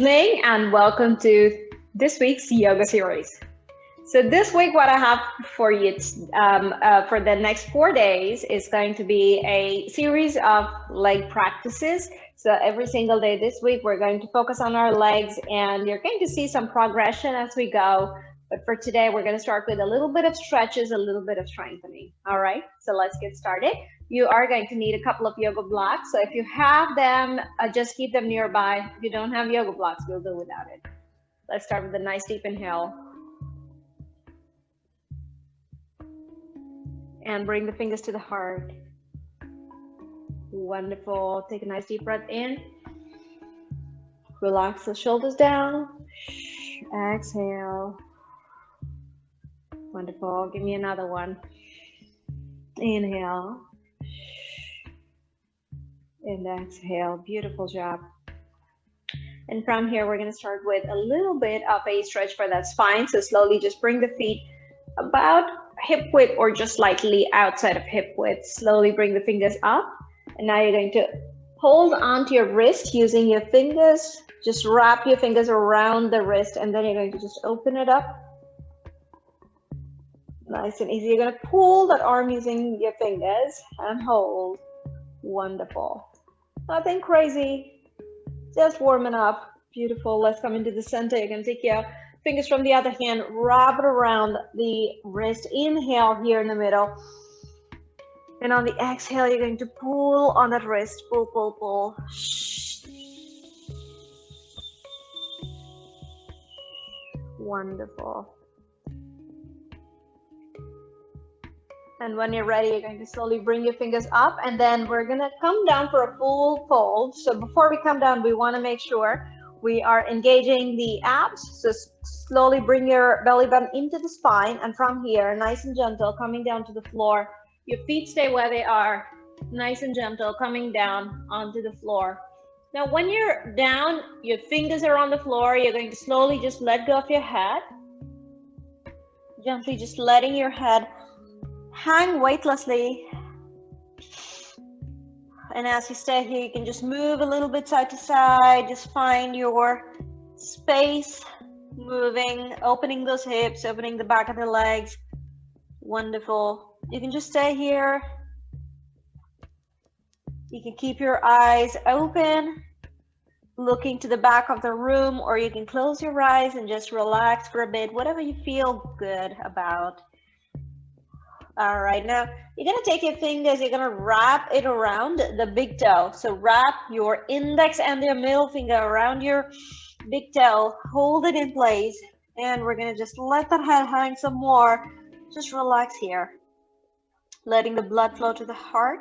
evening and welcome to this week's yoga series. So this week, what I have for you for the next 4 days is going to be a series of leg practices. So every single day this week, we're going to focus on our legs and you're going to see some progression as we go. But for today, we're going to start with a little bit of stretches, a little bit of strengthening. All right, so let's get started. You are going to need a couple of yoga blocks. So if you have them, just keep them nearby. If you don't have yoga blocks, we'll do without it. Let's start with a nice deep inhale. And bring the fingers to the heart. Wonderful. Take a nice deep breath in. Relax the shoulders down. Exhale. Wonderful. Give me another one. Inhale. And exhale. Beautiful job. And from here, we're going to start with a little bit of a stretch for that spine. So slowly just bring the feet about hip width or just slightly outside of hip width. Slowly bring the fingers up. And now you're going to hold onto your wrist using your fingers. Just wrap your fingers around the wrist and then you're going to just open it up. Nice and easy. You're going to pull that arm using your fingers and hold. Wonderful. Nothing crazy. Just warming up. Beautiful. Let's come into the center. You're going to take your fingers from the other hand, wrap it around the wrist. Inhale here in the middle. And on the exhale, you're going to pull on that wrist. Pull, pull, pull. Wonderful. And when you're ready, you're going to slowly bring your fingers up and then we're going to come down for a full fold. So before we come down, we want to make sure we are engaging the abs. So slowly bring your belly button into the spine and from here, nice and gentle, coming down to the floor. Your feet stay where they are, nice and gentle, coming down onto the floor. Now, when you're down, your fingers are on the floor. You're going to slowly just let go of your head. Gently just letting your head hang weightlessly. And as you stay here, you can just move a little bit side to side. Just find your space, moving, opening those hips, opening the back of the legs. Wonderful. You can just stay here. You can keep your eyes open, looking to the back of the room, or you can close your eyes and just relax for a bit, whatever you feel good about. All right, now you're going to take your fingers, you're going to wrap it around the big toe. So wrap your index and your middle finger around your big toe, hold it in place, and we're going to just let that head hang some more. Just relax here, letting the blood flow to the heart.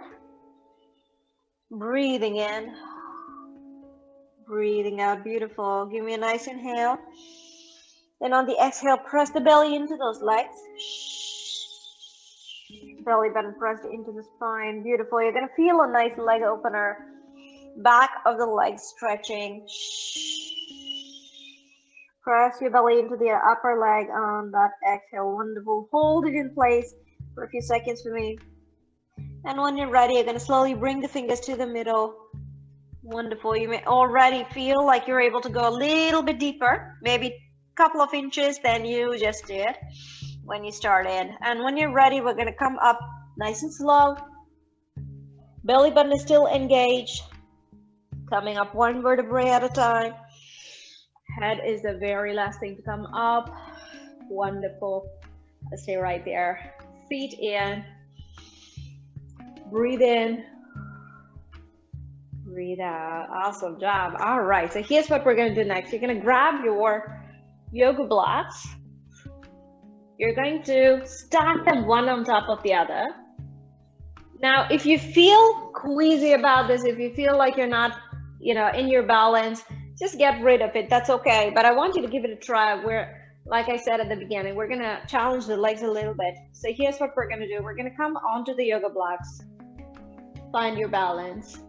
Breathing in, breathing out. Beautiful. Give me a nice inhale. And on the exhale, press the belly into those legs. Belly button pressed into the spine. Beautiful. You're going to feel a nice leg opener. Back of the leg stretching. Press your belly into the upper leg on that exhale. Wonderful. Hold it in place for a few seconds for me. And when you're ready, you're going to slowly bring the fingers to the middle. Wonderful. You may already feel like you're able to go a little bit deeper, maybe a couple of inches than you just did when you started. And when you're ready, we're going to come up nice and slow. Belly button is still engaged. Coming up one vertebrae at a time. Head is the very last thing to come up. Wonderful. Let's stay right there. Feet in. Breathe in. Breathe out. Awesome job. All right. So here's what we're going to do next. You're going to grab your yoga blocks. You're going to stack them one on top of the other. Now, if you feel queasy about this, if you feel like you're not, in your balance, just get rid of it. That's okay. But I want you to give it a try. Like I said at the beginning, we're going to challenge the legs a little bit. So here's what we're going to do. We're going to come onto the yoga blocks. Find your balance.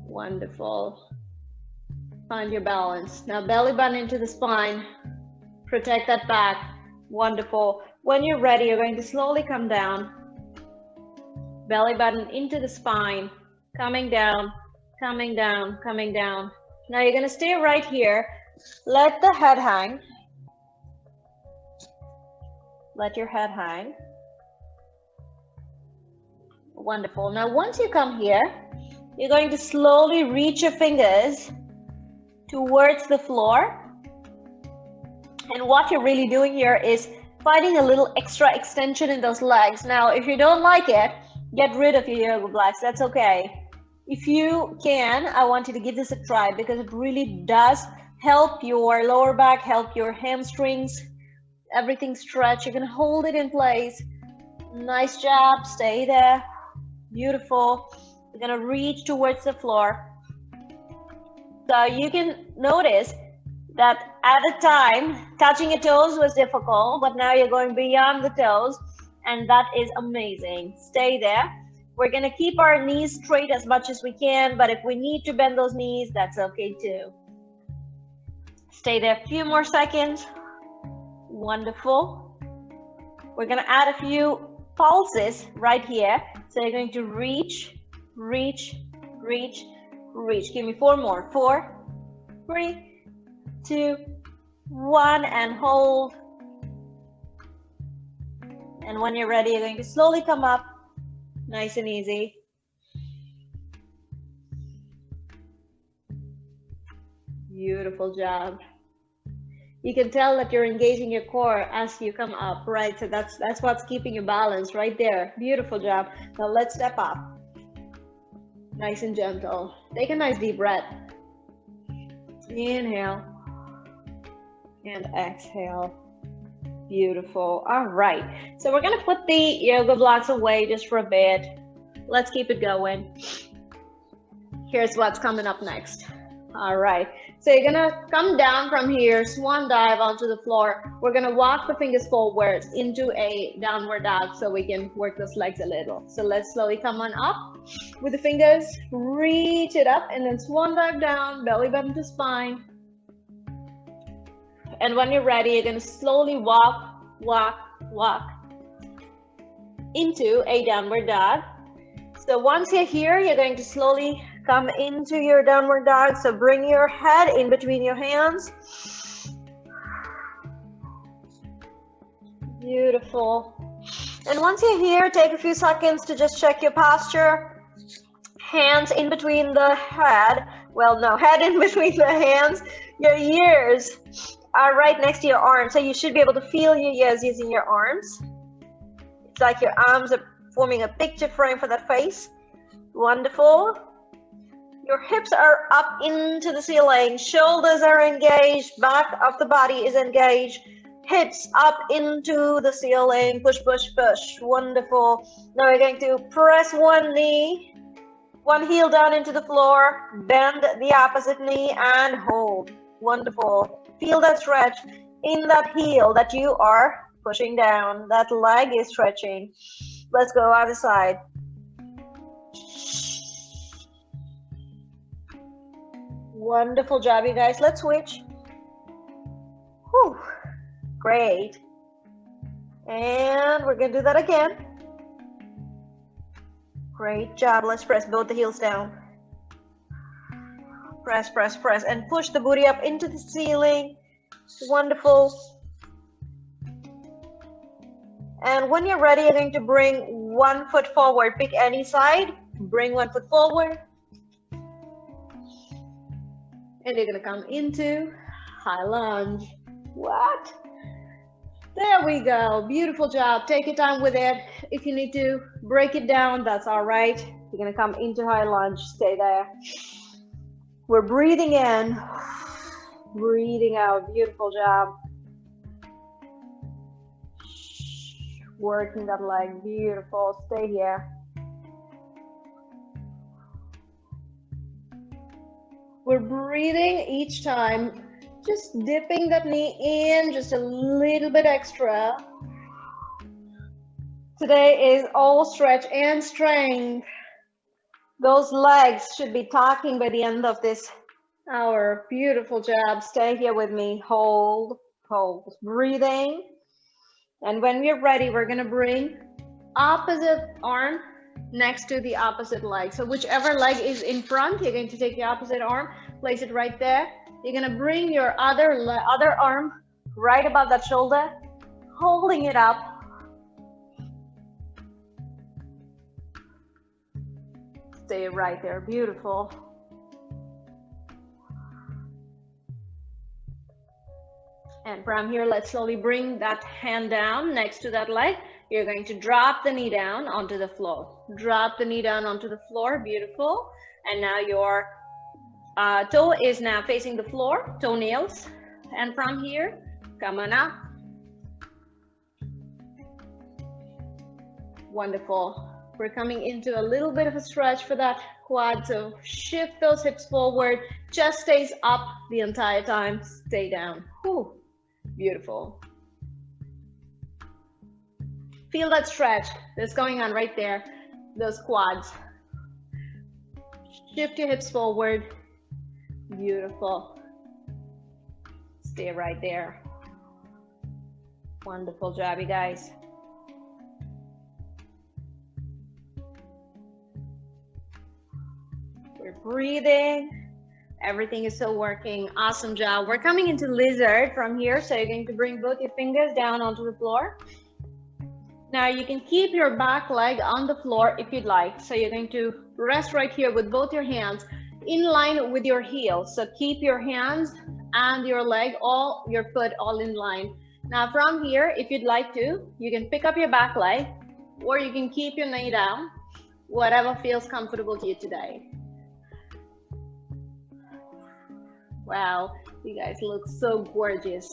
Wonderful. Find your balance. Now belly button into the spine. Protect that back. Wonderful. When you're ready, you're going to slowly come down. Belly button into the spine, coming down, coming down, coming down. Now you're going to stay right here. Let the head hang. Let your head hang. Wonderful. Now once you come here, you're going to slowly reach your fingers towards the floor. And what you're really doing here is finding a little extra extension in those legs. Now, if you don't like it, get rid of your yoga blocks. That's okay. If you can, I want you to give this a try because it really does help your lower back, help your hamstrings, everything stretch. You can hold it in place. Nice job. Stay there. Beautiful. You're going to reach towards the floor. So you can notice that at a time, touching your toes was difficult, but now you're going beyond the toes, and that is amazing. Stay there. We're going to keep our knees straight as much as we can, but if we need to bend those knees, that's okay too. Stay there a few more seconds. Wonderful. We're going to add a few pulses right here. So you're going to reach, reach, reach, reach. Give me 4 more. 4, 3, 2, 1, and hold. And when you're ready, you're going to slowly come up, nice and easy. Beautiful job. You can tell that you're engaging your core as you come up, right? So that's what's keeping you balanced right there. Beautiful job. Now let's step up. Nice and gentle. Take a nice deep breath. Inhale. And exhale. Beautiful. All right. So we're going to put the yoga blocks away just for a bit. Let's keep it going. Here's what's coming up next. All right. So you're going to come down from here, swan dive onto the floor. We're going to walk the fingers forward into a downward dog so we can work those legs a little. So let's slowly come on up with the fingers. Reach it up and then swan dive down, belly button to spine. And when you're ready, you're going to slowly walk, walk, walk into a downward dog. So once you're here, you're going to slowly come into your downward dog. So bring your head in between your hands. Beautiful. And once you're here, take a few seconds to just check your posture. Hands in between the head. Well, no, head in between the hands. Your ears are right next to your arms, so you should be able to feel your ears using your arms. It's like your arms are forming a picture frame for that face. Wonderful. Your hips are up into the ceiling, shoulders are engaged, back of the body is engaged, hips up into the ceiling, push, push, push. Wonderful. Now we're going to press one knee, one heel down into the floor, bend the opposite knee and hold. Wonderful. Feel that stretch in that heel that you are pushing down. That leg is stretching. Let's go other side. Wonderful job, you guys. Let's switch. Whew. Great. And we're going to do that again. Great job. Let's press both the heels down. Press, press, press, and push the booty up into the ceiling. Wonderful. And when you're ready, you're going to bring one foot forward. Pick any side. Bring one foot forward. And you're going to come into high lunge. What? There we go. Beautiful job. Take your time with it. If you need to break it down, that's all right. You're going to come into high lunge. Stay there. We're breathing in, breathing out. Beautiful job. Working that leg. Beautiful. Stay here. We're breathing each time, just dipping that knee in just a little bit extra. Today is all stretch and strength. Those legs should be talking by the end of this hour. Beautiful job. Stay here with me. Hold, hold. Breathing. And when we're ready, we're going to bring opposite arm next to the opposite leg. So whichever leg is in front, you're going to take the opposite arm, place it right there. You're going to bring your other arm right above that shoulder, holding it up. Stay right there. Beautiful. And from here, let's slowly bring that hand down next to that leg. You're going to drop the knee down onto the floor. Drop the knee down onto the floor. Beautiful. And now your toe is now facing the floor, toenails. And from here, come on up. Wonderful. We're coming into a little bit of a stretch for that quad. So shift those hips forward. Chest stays up the entire time. Stay down. Whew. Beautiful. Feel that stretch that's going on right there, those quads. Shift your hips forward. Beautiful. Stay right there. Wonderful job, you guys. We're breathing. Everything is still working. Awesome job. We're coming into lizard from here. So you're going to bring both your fingers down onto the floor. Now you can keep your back leg on the floor if you'd like. So you're going to rest right here with both your hands in line with your heels. So keep your hands and your leg, your foot all in line. Now from here, if you'd like to, you can pick up your back leg or you can keep your knee down, whatever feels comfortable to you today. Wow, you guys look so gorgeous.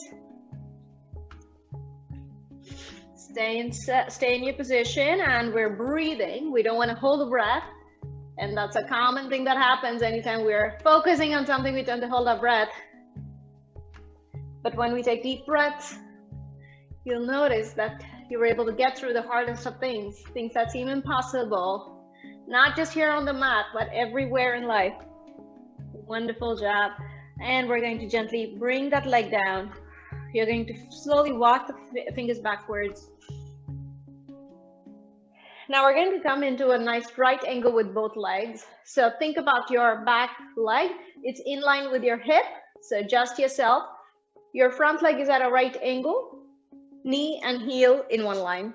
Stay in your position, and we're breathing. We don't want to hold the breath, and that's a common thing that happens anytime we're focusing on something. We tend to hold our breath, but when we take deep breaths, you'll notice that you're able to get through the hardest of things that seem impossible, not just here on the mat, but everywhere in life. Wonderful job. And we're going to gently bring that leg down. You're going to slowly walk the fingers backwards. Now we're going to come into a nice right angle with both legs. So think about your back leg. It's in line with your hip. So adjust yourself. Your front leg is at a right angle. Knee and heel in one line.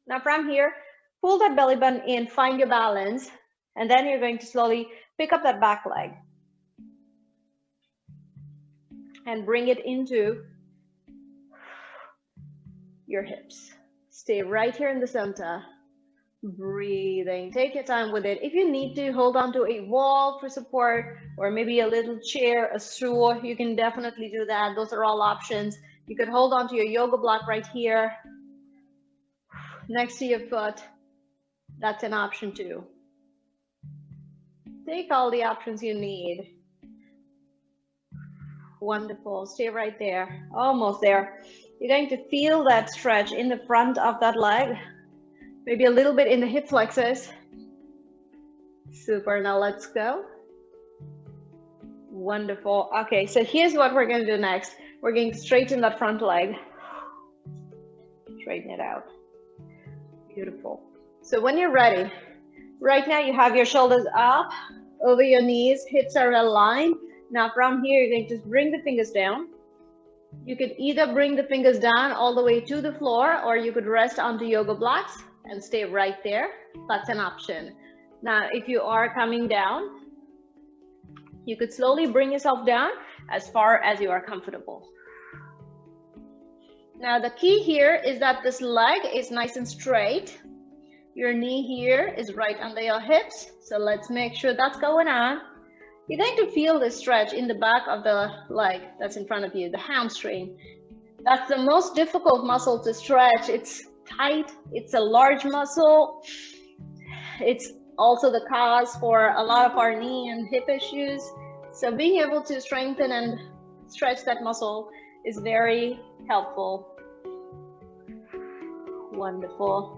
Now from here, pull that belly button in, find your balance. And then you're going to slowly pick up that back leg. And bring it into your hips. Stay right here in the center. Breathing. Take your time with it. If you need to hold on to a wall for support, or maybe a little chair, a stool, you can definitely do that. Those are all options. You could hold on to your yoga block right here next to your foot. That's an option too. Take all the options you need. Wonderful. Stay right there. Almost there. You're going to feel that stretch in the front of that leg. Maybe a little bit in the hip flexors. Super. Now let's go. Wonderful. Okay, so here's what we're going to do next. We're going to straighten that front leg. Straighten it out. Beautiful. So when you're ready, right now you have your shoulders up over your knees, hips are aligned. Now from here, you're going to just bring the fingers down. You could either bring the fingers down all the way to the floor, or you could rest onto yoga blocks and stay right there. That's an option. Now, if you are coming down, you could slowly bring yourself down as far as you are comfortable. Now, the key here is that this leg is nice and straight. Your knee here is right under your hips. So let's make sure that's going on. You're going to feel the stretch in the back of the leg that's in front of you, the hamstring. That's the most difficult muscle to stretch. It's tight, it's a large muscle. It's also the cause for a lot of our knee and hip issues. So being able to strengthen and stretch that muscle is very helpful. Wonderful.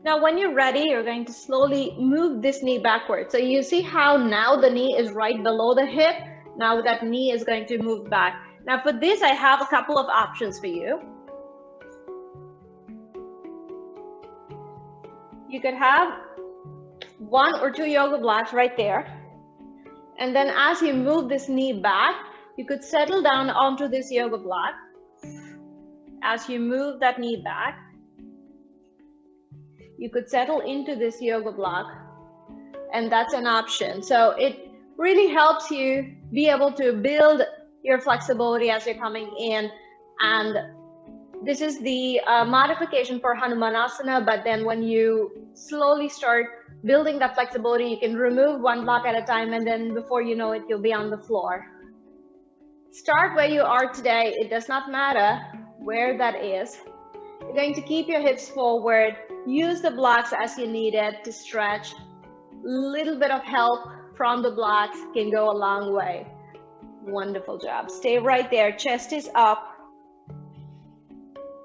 Now, when you're ready, you're going to slowly move this knee backwards. So you see how now the knee is right below the hip. Now that knee is going to move back. Now for this, I have a couple of options for you. You could have 1 or 2 yoga blocks right there. And then as you move this knee back, you could settle down onto this yoga block. As you move that knee back, you could settle into this yoga block, and that's an option. So it really helps you be able to build your flexibility as you're coming in. And this is the modification for Hanumanasana, but then when you slowly start building that flexibility, you can remove 1 block at a time, and then before you know it, you'll be on the floor. Start where you are today. It does not matter where that is. You're going to keep your hips forward. Use the blocks as you need it to stretch. Little bit of help from the blocks can go a long way. Wonderful job. Stay right there. Chest is up.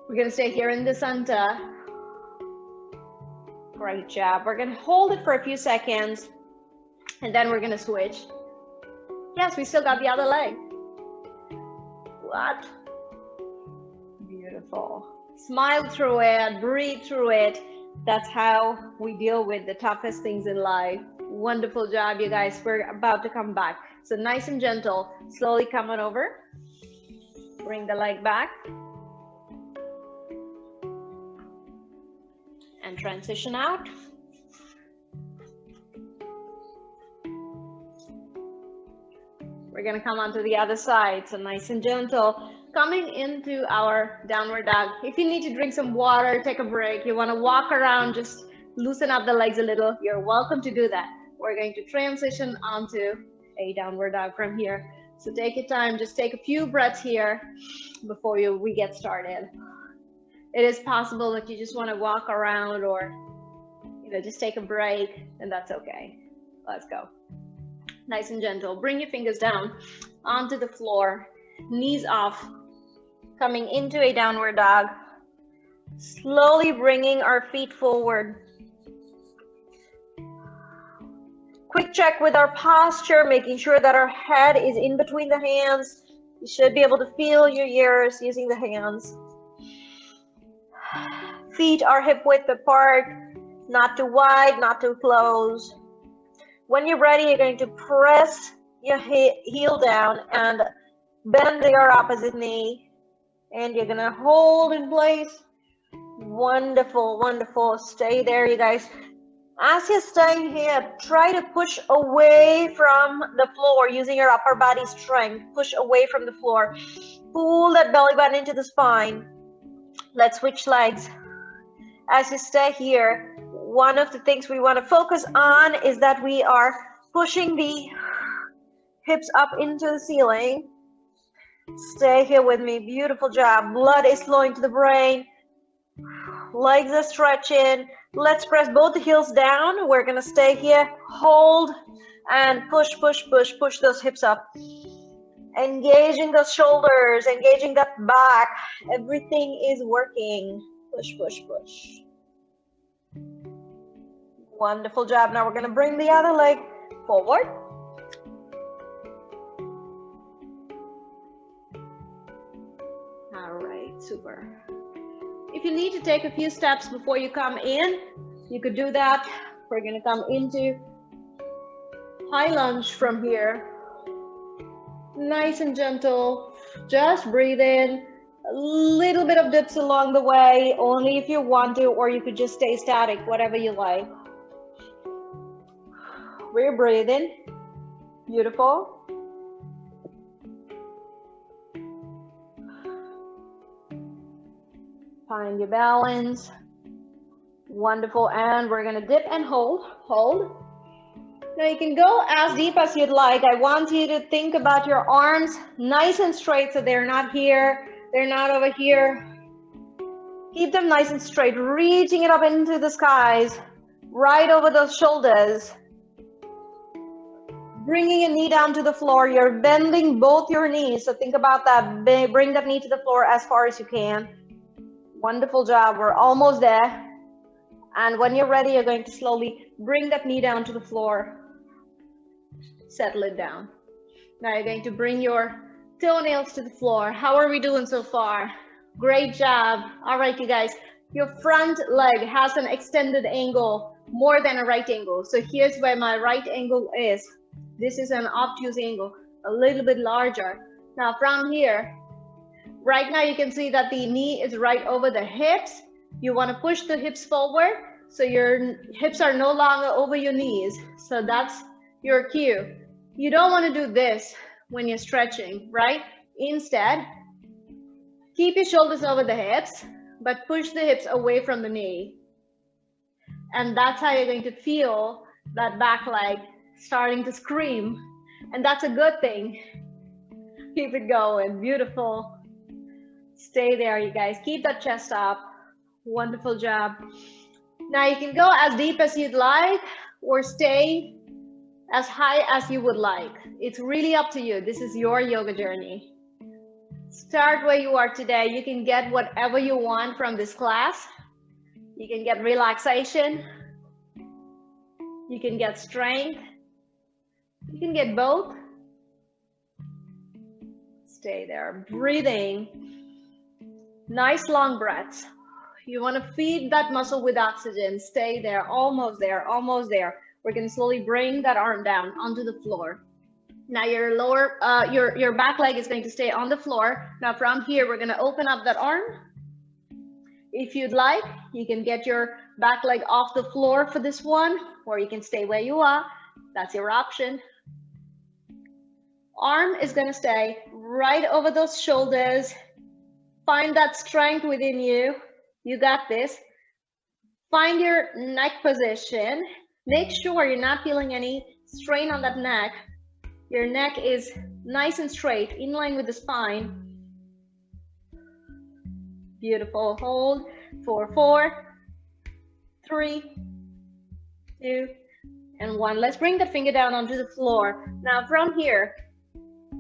We're going to stay here in the center. Great job. We're going to hold it for a few seconds, and then we're going to switch. Yes, we still got the other leg. What? Beautiful. Smile through it, breathe through it. That's how we deal with the toughest things in life. Wonderful job, you guys. We're about to come back. So nice and gentle. Slowly come on over. Bring the leg back. And transition out. We're going to come onto the other side. So nice and gentle. Coming into our downward dog. If you need to drink some water, take a break, you want to walk around, just loosen up the legs a little, you're welcome to do that. We're going to transition onto a downward dog from here. So take your time, just take a few breaths here before we get started. It is possible that you just want to walk around or just take a break, and that's okay. Let's go. Nice and gentle. Bring your fingers down onto the floor, knees off. Coming into a downward dog, slowly bringing our feet forward. Quick check with our posture, making sure that our head is in between the hands. You should be able to feel your ears using the hands. Feet are hip width apart, not too wide, not too close. When you're ready, you're going to press your heel down and bend your opposite knee. And you're gonna hold in place. Wonderful, wonderful. Stay there, you guys. As you're staying here, try to push away from the floor using your upper body strength. Push away from the floor. Pull that belly button into the spine. Let's switch legs. As you stay here, one of the things we want to focus on is that we are pushing the hips up into the ceiling. Stay here with me. Beautiful job. Blood is flowing to the brain. Legs are stretching. Let's press both the heels down. We're going to stay here. Hold and push, push, push. Push those hips up. Engaging those shoulders. Engaging that back. Everything is working. Push, push, push. Wonderful job. Now we're going to bring the other leg forward. Super. If you need to take a few steps before you come in, you could do that. We're going to come into high lunge from here. Nice and gentle. Just breathe in. A little bit of dips along the way, only if you want to, or you could just stay static, whatever you like. We're breathing. Beautiful. Find your balance. Wonderful. And we're going to dip and hold. Hold. Now you can go as deep as you'd like. I want you to think about your arms nice and straight so they're not here. They're not over here. Keep them nice and straight, reaching it up into the skies, right over those shoulders. Bringing a knee down to the floor. You're bending both your knees. So think about that. Bring that knee to the floor as far as you can. Wonderful job. We're almost there. And when you're ready, you're going to slowly bring that knee down to the floor. Settle it down. Now you're going to bring your toenails to the floor. How are we doing so far? Great job. All right, you guys, your front leg has an extended angle more than a right angle. So here's where my right angle is. This is an obtuse angle, a little bit larger. Now from here, right now you can see that the knee is right over the hips. You want to push the hips forward so your hips are no longer over your knees. So that's your cue. You don't want to do this when you're stretching, right? Instead, keep your shoulders over the hips, but push the hips away from the knee. And that's how you're going to feel that back leg starting to scream. And that's a good thing. Keep it going. Beautiful. Stay there, you guys. Keep that chest up. Wonderful job. Now you can go as deep as you'd like or stay as high as you would like. It's really up to you. This is your yoga journey. Start where you are today. You can get whatever you want from this class. You can get relaxation. You can get strength. You can get both. Stay there, breathing. Nice long breaths. You want to feed that muscle with oxygen. Stay there, almost there, almost there. We're going to slowly bring that arm down onto the floor. Now your lower, your back leg is going to stay on the floor. Now from here, we're going to open up that arm. If you'd like, you can get your back leg off the floor for this one, or you can stay where you are. That's your option. Arm is going to stay right over those shoulders. Find that strength within you. You got this. Find your neck position. Make sure you're not feeling any strain on that neck. Your neck is nice and straight, in line with the spine. Beautiful. Hold for 4, 3, 2, and 1. Let's bring the finger down onto the floor. Now from here,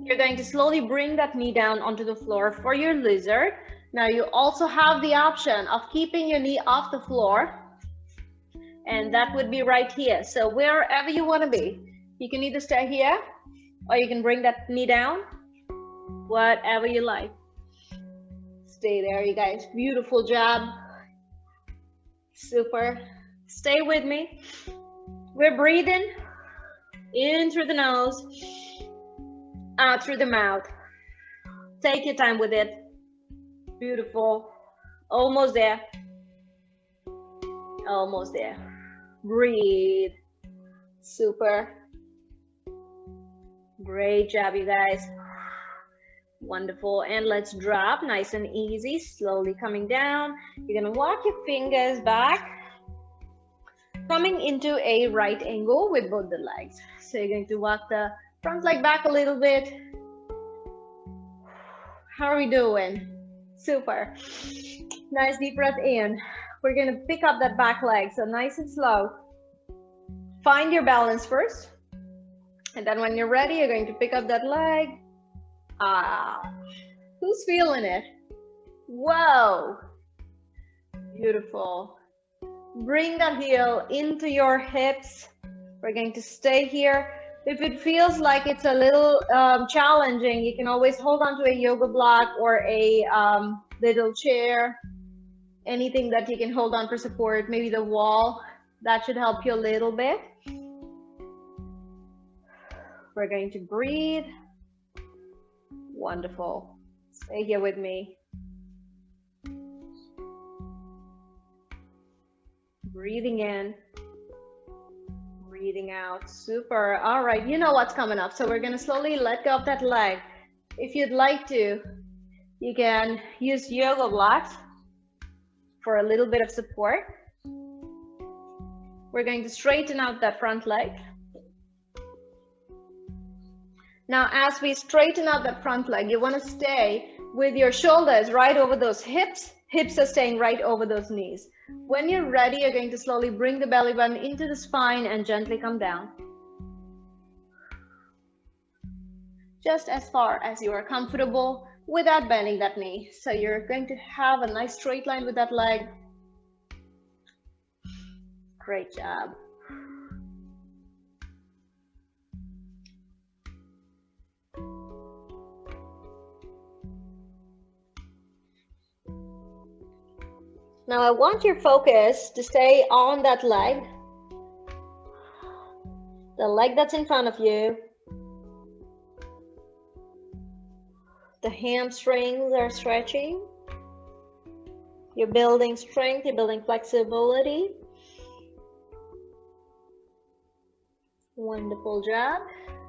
you're going to slowly bring that knee down onto the floor for your lizard. Now you also have the option of keeping your knee off the floor, and that would be right here. So wherever you want to be, you can either stay here or you can bring that knee down, whatever you like. Stay there, you guys. Beautiful job. Super. Stay with me. We're breathing in through the nose, out through the mouth. Take your time with it. Beautiful. Almost there. Almost there. Breathe. Super. Great job, you guys. Wonderful. And let's drop nice and easy, slowly coming down. You're going to walk your fingers back, coming into a right angle with both the legs. So you're going to walk the front leg back a little bit. How are we doing? Super. Nice deep breath in. We're going to pick up that back leg. So nice and slow. Find your balance first. And then when you're ready, you're going to pick up that leg. Who's feeling it? Whoa. Beautiful. Bring that heel into your hips. We're going to stay here. If it feels like it's a little challenging, you can always hold on to a yoga block or a little chair, anything that you can hold on for support, maybe the wall. That should help you a little bit. We're going to breathe. Wonderful. Stay here with me. Breathing in. Breathing out. Super. All right, you know what's coming up. So we're going to slowly let go of that leg. If you'd like to, you can use yoga blocks for a little bit of support. We're going to straighten out that front leg. Now, as we straighten out that front leg, you want to stay with your shoulders right over those hips. Hips are staying right over those knees. When you're ready, you're going to slowly bring the belly button into the spine and gently come down. Just as far as you are comfortable without bending that knee. So you're going to have a nice straight line with that leg. Great job. Now I want your focus to stay on that leg, the leg that's in front of you. The hamstrings are stretching. You're building strength, you're building flexibility. Wonderful job.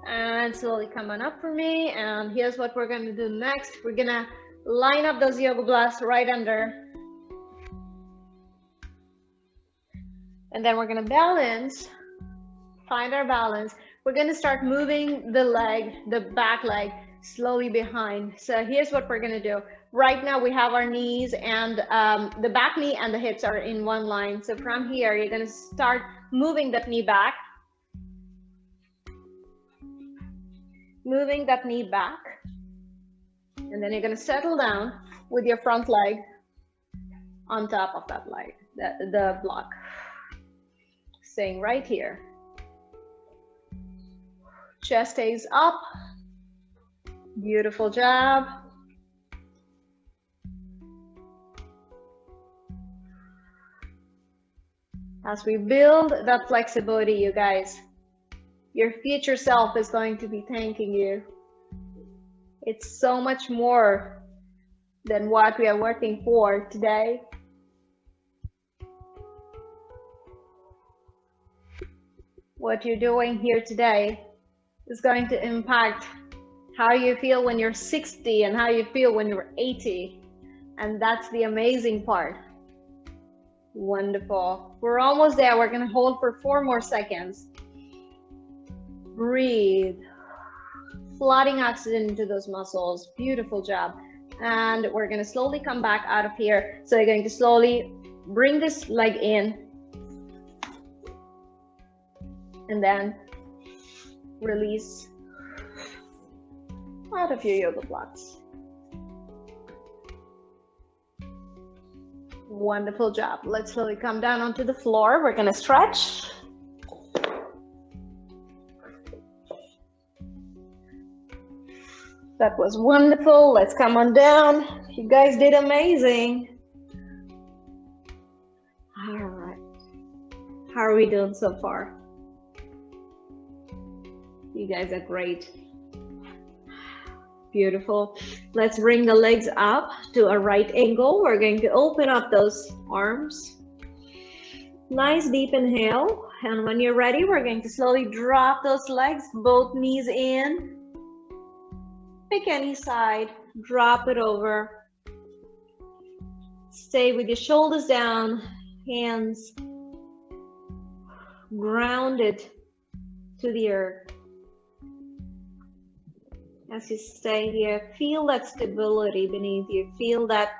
And slowly come on up for me. And here's what we're going to do next. We're going to line up those yoga blocks right under. And then we're going to balance, find our balance. We're going to start moving the leg, the back leg, slowly behind. So here's what we're going to do. Right now we have our knees and the back knee and the hips are in one line. So from here, you're going to start moving that knee back. Moving that knee back. And then you're going to settle down with your front leg on top of that leg, the block. Staying right here. Chest stays up. Beautiful job. As we build that flexibility, you guys, your future self is going to be thanking you. It's so much more than what we are working for today. What you're doing here today is going to impact how you feel when you're 60 and how you feel when you're 80. And that's the amazing part. Wonderful. We're almost there. We're going to hold for 4 more seconds. Breathe. Flooding oxygen into those muscles. Beautiful job. And we're going to slowly come back out of here. So you're going to slowly bring this leg in. And then release out of your yoga blocks. Wonderful job. Let's slowly come down onto the floor. We're going to stretch. That was wonderful. Let's come on down. You guys did amazing. All right. How are we doing so far? You guys are great. Beautiful. Let's bring the legs up to a right angle. We're going to open up those arms. Nice deep inhale. And when you're ready, we're going to slowly drop those legs, both knees in. Pick any side, drop it over. Stay with your shoulders down, hands grounded to the earth. As you stay here, feel that stability beneath you. Feel that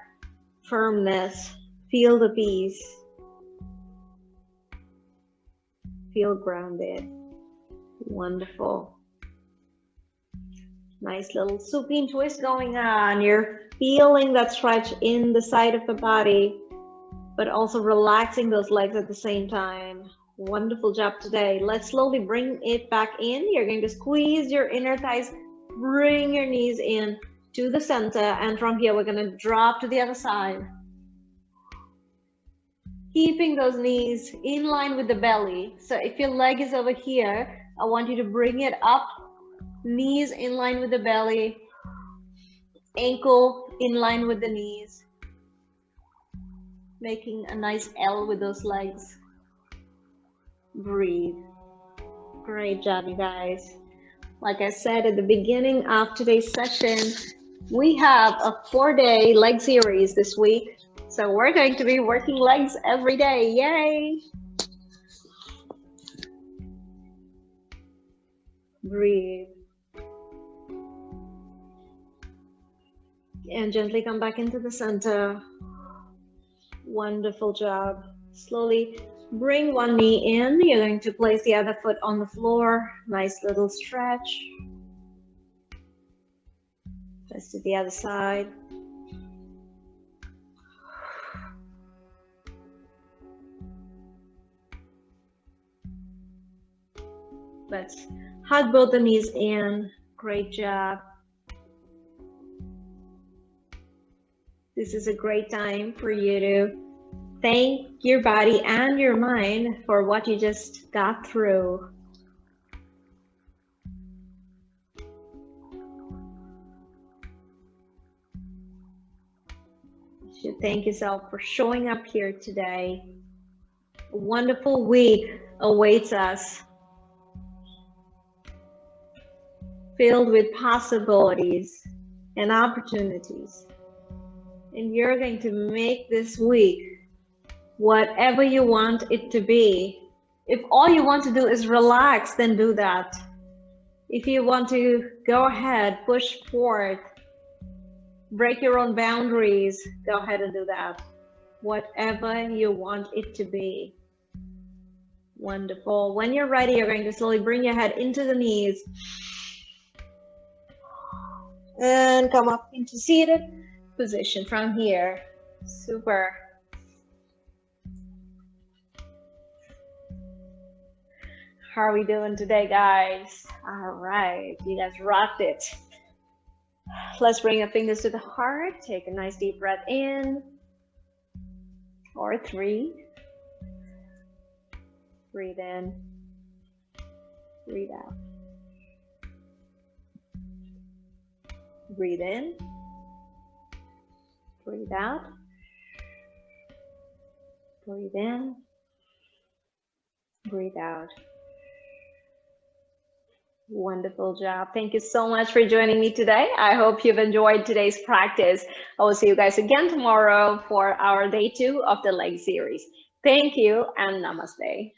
firmness. Feel the peace. Feel grounded. Wonderful. Nice little supine twist going on. You're feeling that stretch in the side of the body, but also relaxing those legs at the same time. Wonderful job today. Let's slowly bring it back in. You're going to squeeze your inner thighs. Bring your knees in to the center, and from here we're going to drop to the other side. Keeping those knees in line with the belly. So if your leg is over here, I want you to bring it up, knees in line with the belly, ankle in line with the knees, making a nice L with those legs. Breathe. Great job, you guys. Like I said at the beginning of today's session, we have a 4-day leg series this week. So we're going to be working legs every day. Yay! Breathe. And gently come back into the center. Wonderful job. Slowly bring one knee in. You're going to place the other foot on the floor. Nice little stretch. Let's do the other side. Let's hug both the knees in. Great job. This is a great time for you to Thank your body and your mind for what you just got through. You should thank yourself for showing up here today. A wonderful week awaits us, filled with possibilities and opportunities. And you're going to make this week whatever you want it to be. If all you want to do is relax, then do that. If you want to go ahead, push forward, break your own boundaries, go ahead and do that. Whatever you want it to be. Wonderful. When you're ready, you're going to slowly bring your head into the knees and come up into seated position from here. Super. How are we doing today, guys? All right, you guys rocked it. Let's bring the fingers to the heart. Take a nice deep breath in, or 3. Breathe in, breathe out. Breathe in, breathe out. Breathe in, breathe out. Wonderful job. Thank you so much for joining me today. I hope you've enjoyed today's practice. I will see you guys again tomorrow for our day 2 of the leg series. Thank you and namaste.